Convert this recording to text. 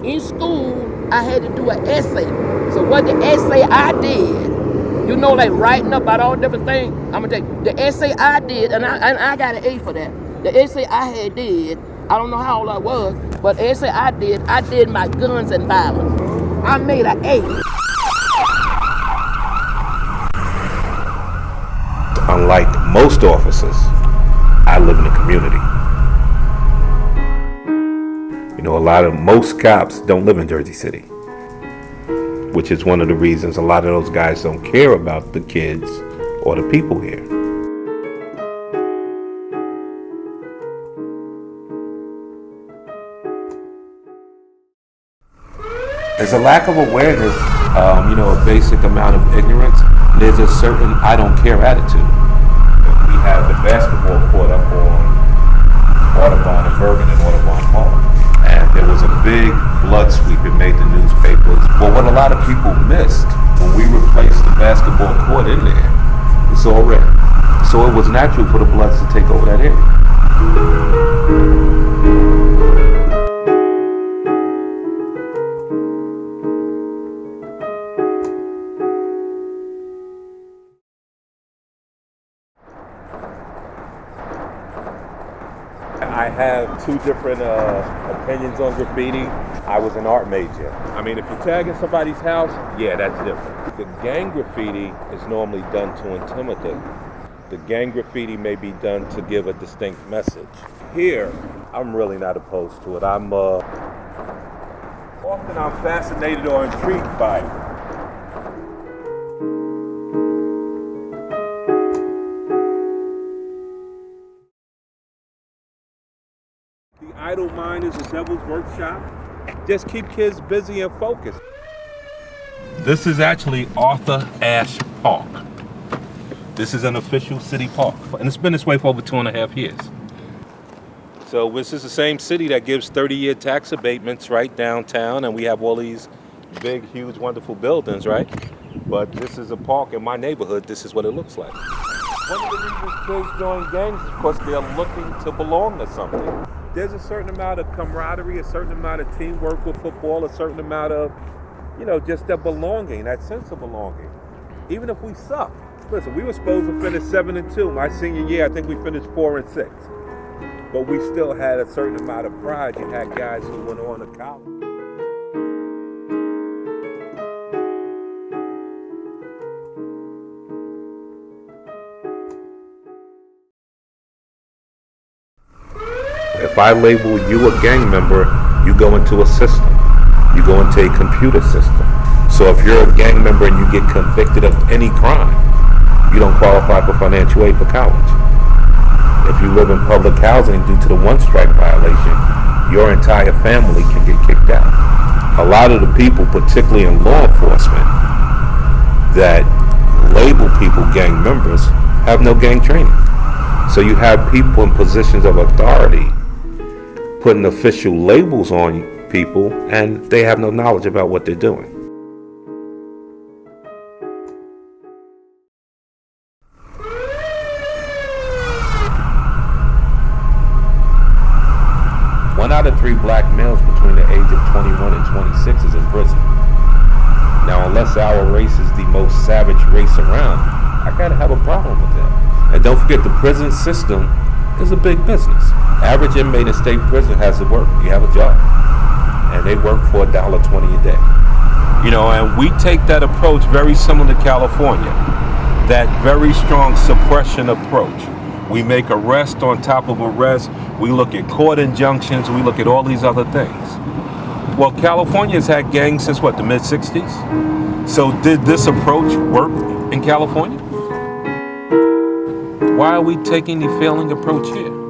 In school, I had to do an essay. So what the essay I did, like writing about all different things. I'm gonna take the essay I did, and I got an A for that. The essay I had did, I don't know how old I was, but the essay I did my guns and violence. I made an A. Unlike most officers, I live in the community. Most cops don't live in Jersey City, which is one of the reasons a lot of those guys don't care about the kids or the people here. There's a lack of awareness, a basic amount of ignorance. There's a certain I don't care attitude. We have the basketball court up on Audubon and Bergen and Audubon Hall. And there was a big blood sweep. It made the newspapers. But what a lot of people missed, when we replaced the basketball court in there, it's all red. So it was natural for the Bloods to take over that area. I have two different opinions on graffiti. I was an art major. I mean, if you're tagging somebody's house, yeah, that's different. The gang graffiti is normally done to intimidate. The gang graffiti may be done to give a distinct message. Here, I'm really not opposed to it. Often I'm fascinated or intrigued by it. The idle mind is the devil's workshop. Just keep kids busy and focused. This is actually Arthur Ashe Park. This is an official city park, and it's been this way for over 2.5 years. So this is the same city that gives 30-year tax abatements right downtown, and we have all these big, huge, wonderful buildings, right? But this is a park in my neighborhood. This is what it looks like. One of the reasons kids join gangs is because they're looking to belong to something. There's a certain amount of camaraderie, a certain amount of teamwork with football, a certain amount of, just that belonging, that sense of belonging. Even if we suck. Listen, we were supposed to finish 7-2. My senior year, I think we finished 4-6. But we still had a certain amount of pride. You had guys who went on to college. If I label you a gang member, you go into a system. You go into a computer system. So if you're a gang member and you get convicted of any crime, you don't qualify for financial aid for college. If you live in public housing due to the one-strike violation, your entire family can get kicked out. A lot of the people, particularly in law enforcement, that label people gang members have no gang training. So you have people in positions of authority putting official labels on people, and they have no knowledge about what they're doing. One out of 3 black males between the age of 21 and 26 is in prison. Now, unless our race is the most savage race around, I gotta have a problem with that. And don't forget, the prison system is a big business. Average inmate in state prison has to work. You have a job. And they work for $1.20 a day. And we take that approach very similar to California. That very strong suppression approach. We make arrest on top of arrest. We look at court injunctions. We look at all these other things. Well, California's had gangs since the mid-60s? So did this approach work in California? Why are we taking the failing approach here?